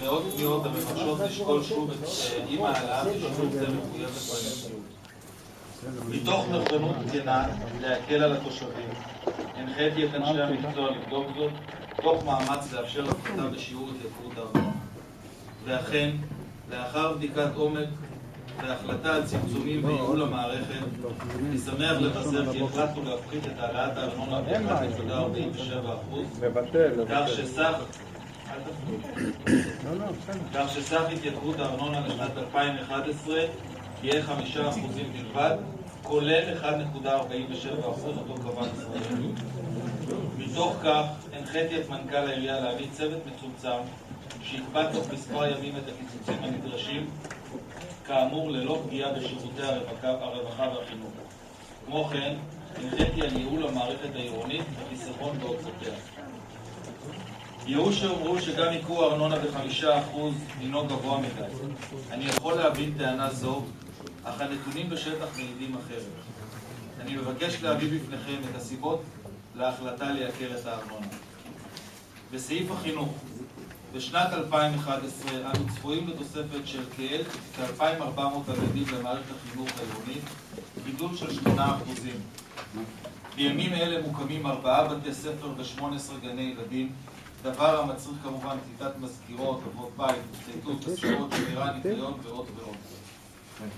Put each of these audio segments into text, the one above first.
מאות פניות המבקשות לשקול שוב עם העלאת ושירות זה מחויבת במציאות. מתוך נכונות כנה להקל על התושבים, הנחיתי את אנשי המקצוע לבדוק זאת, תוך מאמץ לאפשר הפחתה בשיעור התייקרות הארנונה. ואכן, לאחר בדיקת עומק והחלטה על צמצומים וייעול המערכת, אני שמח לבשר כי החלטנו להפחית את העלאת הארנונה ב-1.47%, כך שסך התייקרות הארנונה לשנת 2011 יהיה 5% בלבד, כולל 1.47% אותו קבע ישראל. מתוך כך, הנחיתי את מנכ"ל העירייה להביא צוות מצומצם שיקבע תוך מספר ימים את הקיצוצים הנדרשים, כאמור ללא פגיעה בשירותי הרווחה והחינוך. כמו כן, הנחיתי על ייעול המערכת העירונית וחיסכון בהוצאותיה. יהיו שאומרו שגם עיקור הארנונה ב5% הינו גבוה מדי. אני יכול להבין טענה זו, אך הנתונים בשטח מעידים אחרת. אני מבקש להביא בפניכם את הסיבות להחלטה לייקר את הארנונה. בסעיף החינוך, בשנת 2011 אנו צפויים לתוספת של כ-2,400 תלמידים למערכת החינוך העירונית, גידול של 8%. בימים אלה מוקמים 4 בתי ספר ו18 גני ילדים, דבר המצריך כמובן קליטת מזכירות, אבות בית, הצטיידות, הסעות, שמירה, ניקיון ועוד ועוד.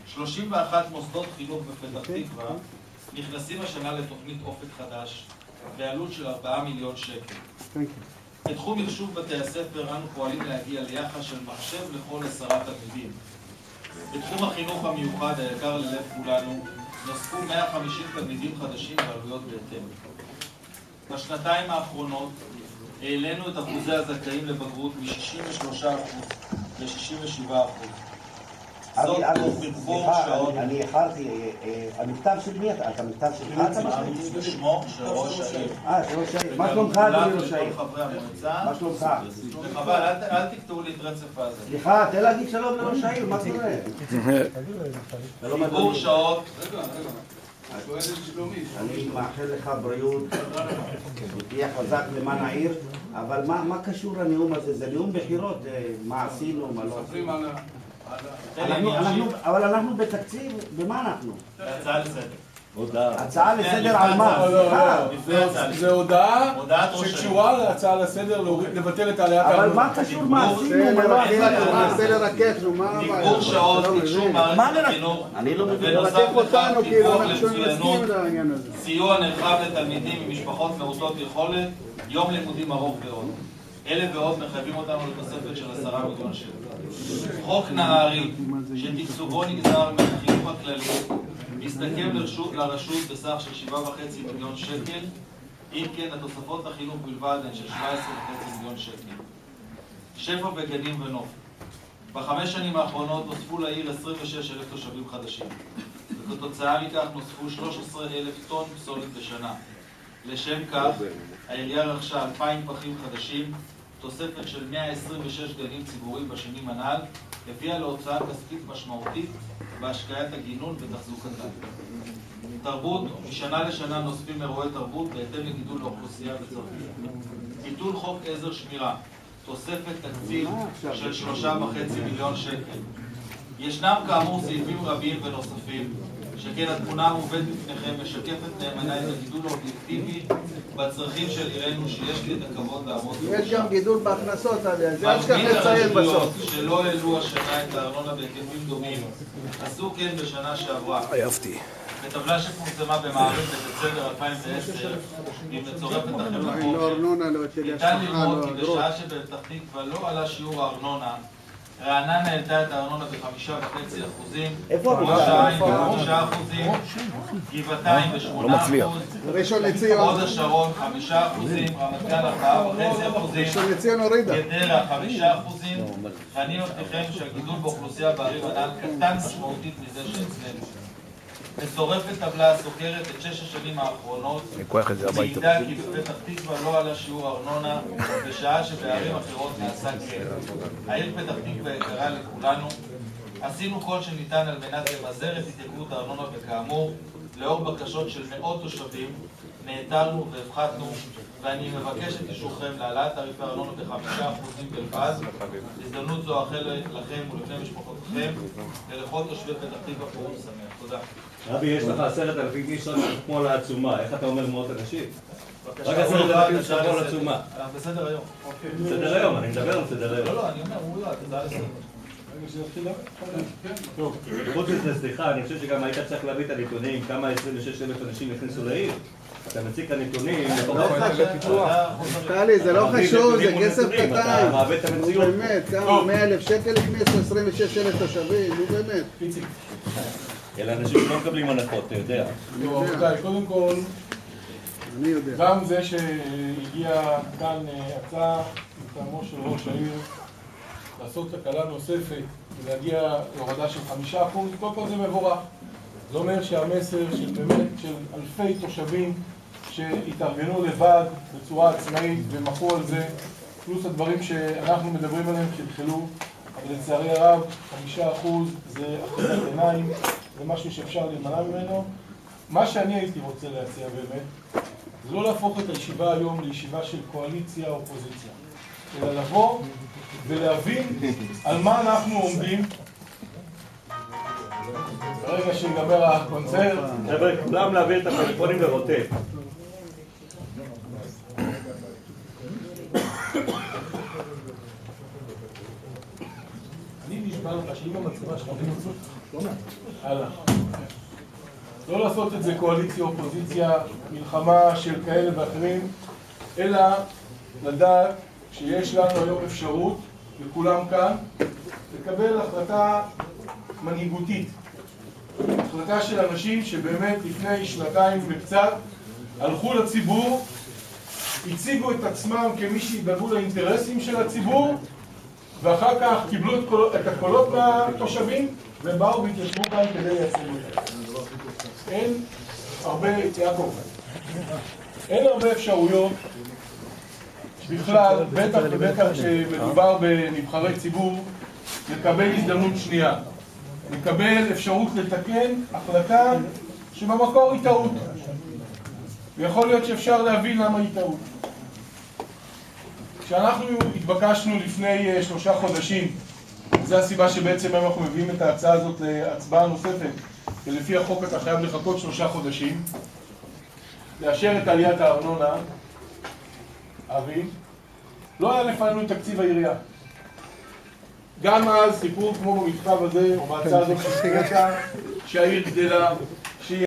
31 מוסדות חינוך בפתח תקווה נכנסים השנה לתוכנית אופק חדש בעלות של 4 מיליון שקל. בתחום מחשוב בתי הספר אנו פועלים להגיע ליחס של מחשב לכל 10 תלמידים. בתחום החינוך המיוחד היקר ללב כולנו נוספו 150 תלמידים חדשים בעלויות בהתאם. בשנתיים האחרונות העלינו את אחוזי הזכאים לבגרות מ-63% ל-67%. אני איחרתי, המכתב של מי אתה? המכתב שלך אתה משהו? בשמו של ראש העיר. של ראש העיר. מה שלומך אדוני ראש העיר? חברי המועצה. מה שלומך? וחבל, אל תקטעו לי את רצף הזה. סליחה, תן להגיד שלום לראש העיר, מה קורה? סיפור שעות. אני מאחל לך בריאות, תהיה חזק למען העיר, אבל מה קשור הנאום הזה? זה נאום בחירות, מה עשינו, מה לא עשינו? אבל אנחנו בתקציב, במה אנחנו? הצעה לסדר. הצעה לסדר על מה? זה הודעה שקשורה להצעה לסדר לבטל את העליית הארנונה. אבל מה קשור מה עשינו, מה לא עשינו? תגבור שעות, תקשור מערכת החינוך, ונוסף לכך דיווח למצוינות, סיוע נרחב לתלמידים ממשפחות מעוטות יכולת, יום לימודים ארוך ועוד. אלה ועוד מחייבים אותנו לתוספת של 10 מיליון שקל. חוק נהרי, שתקצובו נגזר מהחינוך הכללי, מסתכם לרשות בסך של 7.5 מיליון שקל, אם כן התוספות לחינוך בלבד הן של 17.5 מיליון שקל. שפע בגנים ונוף. ב5 שנים האחרונות נוספו לעיר 26,000 תושבים חדשים, וכתוצאה מכך נוספו 13,000 טון פסולת בשנה. לשם כך, העירייה רכשה 2,000 פחים חדשים, תוספת של 126 גנים ציבוריים בשנים הנ"ל, הביאה להוצאה כספית משמעותית בהשקיית הגינון ותחזוקתן. תרבות, משנה לשנה נוספים אירועי תרבות בהתאם לגידול האוכלוסייה וצרכים. ביטול חוק עזר שמירה, תוספת תקציב של 3.5 מיליון שקל. ישנם כאמור סעיפים רבים ונוספים, שכן התמונה המובאת בפניכם משקפת נאמנה את הגידול האובייקטיבי בצרכים של עירנו שיש לי את הכבוד לעמוד בראשה. יש גם גידול בהכנסות, זה אל תשכח לציין בסוף. שלא העלו השנה את הארנונה בהיקפים דומים, עשו כן בשנה שעברה. עייפתי. בטבלה שפורסמה במעריך בדצמבר 2010, עם מצורפת החוק, ניתן ללמוד כי בשעה שבפתח תקווה לא עלה שיעור הארנונה, רעננה העלתה את הארנונה ב5.5%, ראש העין ב5%, גבעתיים ב8%, הוד השרון 5%, רמת גן 4.5%, גדרה 5%, ואני מבטיחם שהגידול באוכלוסייה בערים הנ"ל קטן משמעותית מזה שאצלנו. מצורפת טבלה הסוקרת את 6 השנים האחרונות, מעידה כי בפתח תקווה לא עלה שיעור הארנונה, בשעה שבערים אחרות נעשה כן. העיר פתח תקווה יקרה לכולנו. עשינו כל שניתן על מנת למזער את התייקרות הארנונה, וכאמור, לאור בקשות של מאות תושבים, נעתרנו והפחתנו, ואני מבקש את אישורכם להעלאת תעריפי הארנונה ב5% בלבד. הזדמנות זו אאחל לכם ולבני משפחותיכם ולכל תושבי פתח תקווה פורים שמח. תודה. רבי, יש לך 10,000 איש כמו על העצומה, איך אתה אומר מאות אנשים? רק 10,000 איש כמו על העצומה. אנחנו בסדר היום. בסדר היום, אני מדבר על סדר היום. לא, אני אומר, הוא יודעת, תודה לסדר. חוץ מזה, סליחה, אני חושב שגם היית צריך להביא את הנתונים, כמה 26,000 אנשים הכניסו לעיר. אתה מציג את הנתונים, טלי, זה לא חשוב, זה כסף קטן. אתה מעוות את המציאות. באמת, כמה? 100,000 שקל הכניסו, 26,000 תושבים, נו באמת. אלה אנשים שלא מקבלים הנחות, אתה יודע. רבותיי, קודם כל, אני יודע. גם זה שהגיע כאן הצעה מטעמו של ראש העיר לעשות תקלה נוספת ולהגיע להורדה של 5%, כל כל זה מבורך. זה אומר שהמסר של באמת של אלפי תושבים שהתארגנו לבד בצורה עצמאית ומחו על זה, פלוס הדברים שאנחנו מדברים עליהם חלחלו, אבל לצערי הרב 5% זה אחיזת עיניים, זה משהו שאפשר להימנע ממנו. מה שאני הייתי רוצה להציע באמת, זה לא להפוך את הישיבה היום לישיבה של קואליציה או אופוזיציה, אלא לבוא ולהבין על מה אנחנו עומדים ברגע שיגמר הקונצרט. חבר'ה, כולם להעביר את הפלאפונים לרוטט. אני נשבע לך שאם המצלמה שלך הלאה. לא לעשות את זה קואליציה אופוזיציה, מלחמה של כאלה ואחרים, אלא לדעת שיש לנו היום אפשרות, וכולם כאן, לקבל החלטה מנהיגותית. החלטה של אנשים שבאמת לפני שנתיים וקצת הלכו לציבור, הציגו את עצמם כמי שידאגו לאינטרסים של הציבור, ואחר כך קיבלו את הקולות מהתושבים ובאו והתיישבו כאן כדי לייצג אותם. אין הרבה אפשרויות בכלל, בטח ובטח שמדובר בנבחרי ציבור, לקבל הזדמנות שנייה, לקבל אפשרות לתקן החלטה שבמקור היא טעות, ויכול להיות שאפשר להבין למה היא טעות. כשאנחנו התבקשנו לפני 3 חודשים, זו הסיבה שבעצם אנחנו מביאים את ההצעה הזאת להצבעה נוספת, ולפי החוק אתה חייב לחכות 3 חודשים, לאשר את עליית הארנונה, אבי, לא היה לפנינו תקציב העירייה. גם אז סיפור כמו במכתב הזה, או בהצעה הזאת שסגרת, שהעיר גדלה,